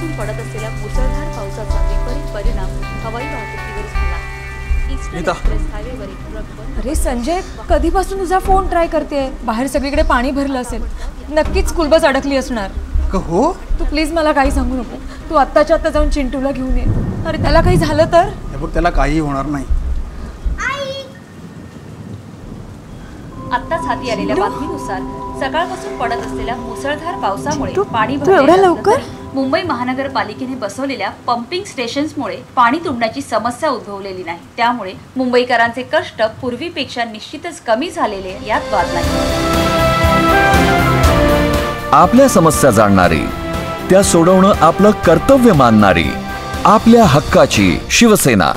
सकाळपासून पडत असलेल्या मुसळधार पावसाचा विपरीत परिणाम हवाई वाहतुकीवर झाला। ईस्टर्न एक्सप्रेस हायवेवरील ट्रकवर अरे संजय, कधीपासून तुझा फोन ट्राय करतेय? बाहेर सगळीकडे पाणी भरलं असेल, नक्कीच स्कूल बस अडकली असणार। हो, तू प्लीज मला काही सांगू नको। तू आत्ताच्या आत्ता जाऊन चिंटूला घेऊन ये। अरे त्याला काही झालं तर? बघ, त्याला काही होणार नाही। आत्ताच हाती आलेल्या बातमीनुसार सकाळपासून पडत असलेल्या मुसळधार पावसामुळे पाणी तू एवढ्या लवकर? मुंबई महानगरपालिकेने बसवलेल्या पंपिंग स्टेशन्समुळे पाणी तुंबण्याची समस्या उद्भवलेली नाही। त्यामुळे मुंबईकरांचे कष्ट पूर्वीपेक्षा निश्चितच कमी झालेले यात वाद नाही। आपल्या समस्या जाणणारी, त्या सोडवणं आपलं कर्तव्य मानणारी, आपल्या हक्काची शिवसेना।